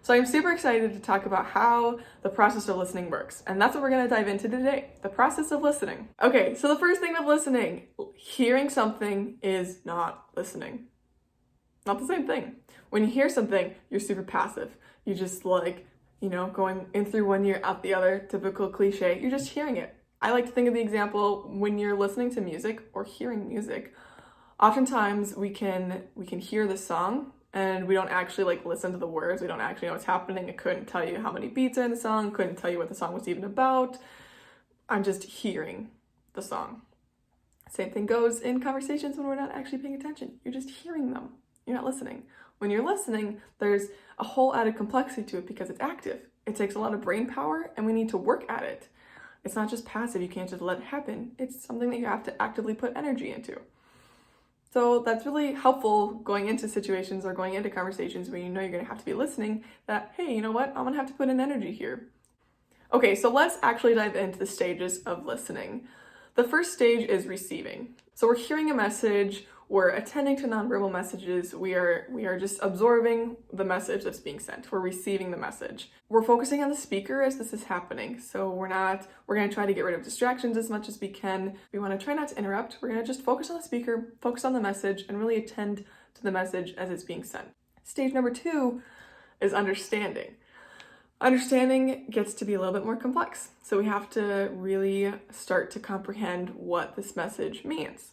So I'm super excited to talk about how the process of listening works. And that's what we're going to dive into today, the process of listening. Okay, so the first thing with listening, hearing something is not listening. Not the same thing. When you hear something, you're super passive. You just going in through one ear, out the other, typical cliche. You're just hearing it. I like to think of the example when you're listening to music or hearing music. Oftentimes we can hear the song and we don't actually listen to the words. We don't actually know what's happening. I couldn't tell you how many beats are in the song, couldn't tell you what the song was even about. I'm just hearing the song. Same thing goes in conversations when we're not actually paying attention. You're just hearing them. You're not listening. When you're listening, there's a whole added complexity to it because it's active. It takes a lot of brain power and we need to work at it. It's not just passive. You can't just let it happen. It's something that you have to actively put energy into. So that's really helpful going into situations or going into conversations where you know you're going to have to be listening, that, hey, you know what? I'm going to have to put in energy here. Okay, so let's actually dive into the stages of listening. The first stage is receiving. So we're hearing a message, we're attending to nonverbal messages, we are just absorbing the message that's being sent. We're receiving the message. We're focusing on the speaker as this is happening. So we're going to try to get rid of distractions as much as we can. We want to try not to interrupt. We're going to just focus on the speaker, focus on the message, and really attend to the message as it's being sent. Stage number 2 is understanding. Understanding gets to be a little bit more complex. So we have to really start to comprehend what this message means.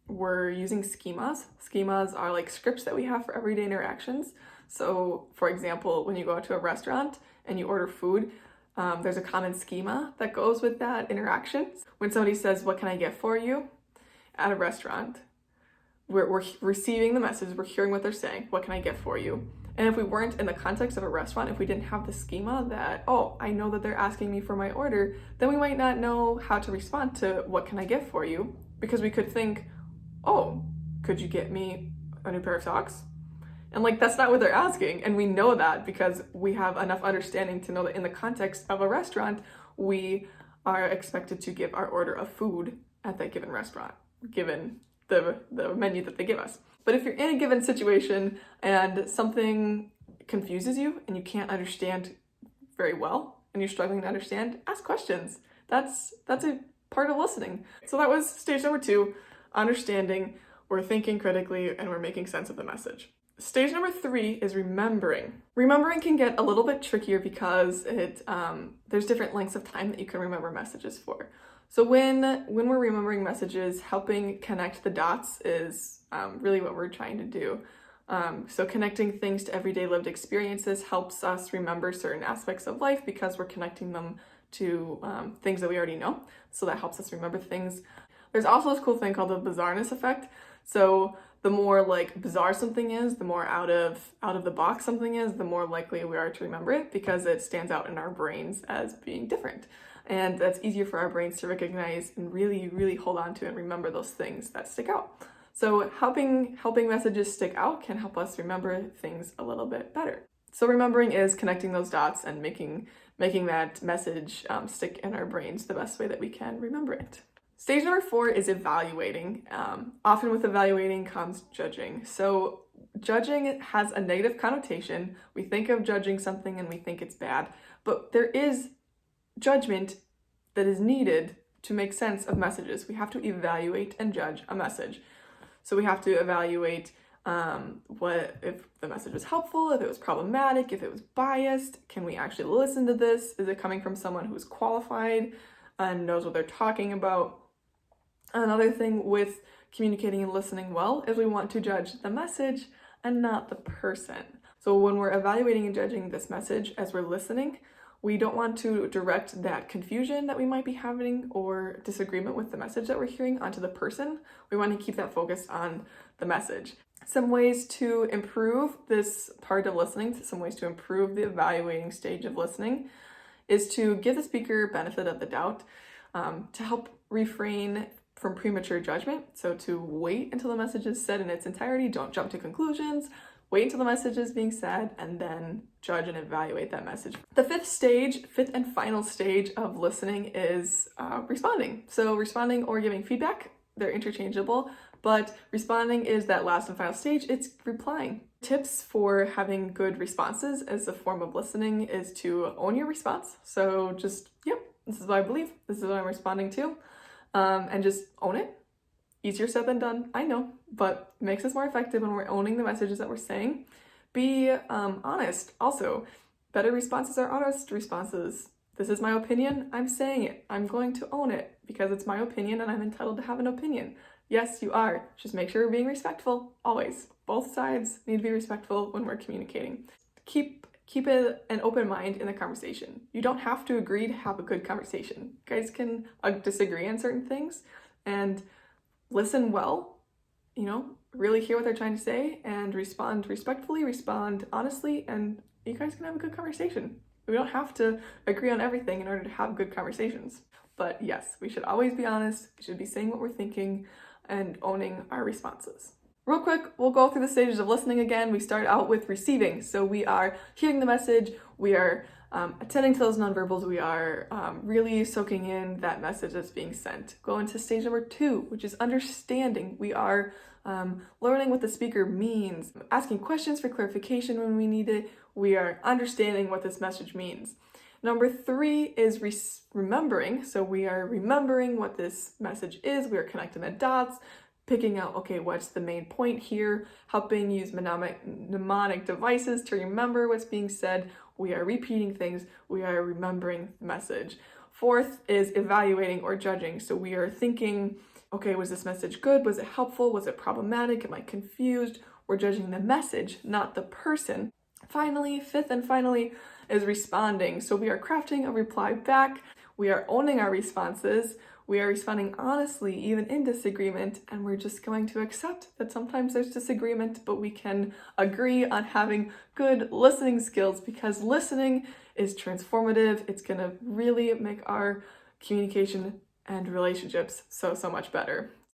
We're using schemas. Schemas are like scripts that we have for everyday interactions. So for example, when you go out to a restaurant and you order food, there's a common schema that goes with that interaction. When somebody says, "What can I get for you?" at a restaurant, we're receiving the message, we're hearing what they're saying, "What can I get for you?" And if we weren't in the context of a restaurant, if we didn't have the schema that, oh, I know that they're asking me for my order, then we might not know how to respond to "What can I get for you?" Because we could think, oh, could you get me a new pair of socks? And that's not what they're asking. And we know that because we have enough understanding to know that in the context of a restaurant, we are expected to give our order of food at that given restaurant, given the menu that they give us. But if you're in a given situation and something confuses you and you can't understand very well and you're struggling to understand, ask questions. That's a part of listening. So that was stage number 2, understanding. We're thinking critically and we're making sense of the message. Stage number 3 is remembering. Remembering can get a little bit trickier because there's different lengths of time that you can remember messages for. So when we're remembering messages, helping connect the dots is really what we're trying to do. So connecting things to everyday lived experiences helps us remember certain aspects of life because we're connecting them to things that we already know. So that helps us remember things. There's also this cool thing called the bizarreness effect. So the more bizarre something is, the more out of the box something is, the more likely we are to remember it because it stands out in our brains as being different. And that's easier for our brains to recognize and really, really hold on to and remember those things that stick out. So helping messages stick out can help us remember things a little bit better. So remembering is connecting those dots and making that message stick in our brains the best way that we can remember it. Stage number 4 is evaluating. Often with evaluating comes judging. So judging has a negative connotation. We think of judging something and we think it's bad, but there is judgment that is needed to make sense of messages. We have to evaluate and judge a message. So we have to evaluate what if the message was helpful, if it was problematic, if it was biased. Can we actually listen to this? Is it coming from someone who's qualified and knows what they're talking about? Another thing with communicating and listening well is we want to judge the message and not the person. So when we're evaluating and judging this message as we're listening, we don't want to direct that confusion that we might be having or disagreement with the message that we're hearing onto the person. We want to keep that focus on the message. Some ways to improve this part of listening, some ways to improve the evaluating stage of listening, is to give the speaker benefit of the doubt, to help refrain from premature judgment. So to wait until the message is said in its entirety, don't jump to conclusions, wait until the message is being said, and then judge and evaluate that message. The fifth and final stage of listening is responding. So responding or giving feedback, they're interchangeable, but responding is that last and final stage. It's replying. Tips for having good responses as a form of listening is to own your response. So just, yep, this is what I believe, this is what I'm responding to, and just own it. Easier said than done, I know, but it makes us more effective when we're owning the messages that we're saying. Be honest. Also, better responses are honest responses. This is my opinion, I'm saying it. I'm going to own it because it's my opinion and I'm entitled to have an opinion. Yes, you are. Just make sure you're being respectful, always. Both sides need to be respectful when we're communicating. Keep an open mind in the conversation. You don't have to agree to have a good conversation. You guys can disagree on certain things and listen well, really hear what they're trying to say and respond respectfully, respond honestly, and you guys can have a good conversation. We don't have to agree on everything in order to have good conversations. But yes, we should always be honest. We should be saying what we're thinking and owning our responses. Real quick, we'll go through the stages of listening again. We start out with receiving. So we are hearing the message, we are attending to those nonverbals, we are really soaking in that message that's being sent. Go into stage number 2, which is understanding. We are learning what the speaker means, asking questions for clarification when we need it. We are understanding what this message means. Number 3 is remembering. So we are remembering what this message is. We are connecting the dots, picking out, okay, what's the main point here, helping use mnemonic devices to remember what's being said. We are repeating things. We are remembering the message. 4th is evaluating or judging. So we are thinking, okay, was this message good? Was it helpful? Was it problematic? Am I confused? We're judging the message, not the person. Finally, 5th and finally, is responding. So we are crafting a reply back. We are owning our responses. We are responding honestly, even in disagreement, and we're just going to accept that sometimes there's disagreement, but we can agree on having good listening skills because listening is transformative. It's going to really make our communication and relationships so much better.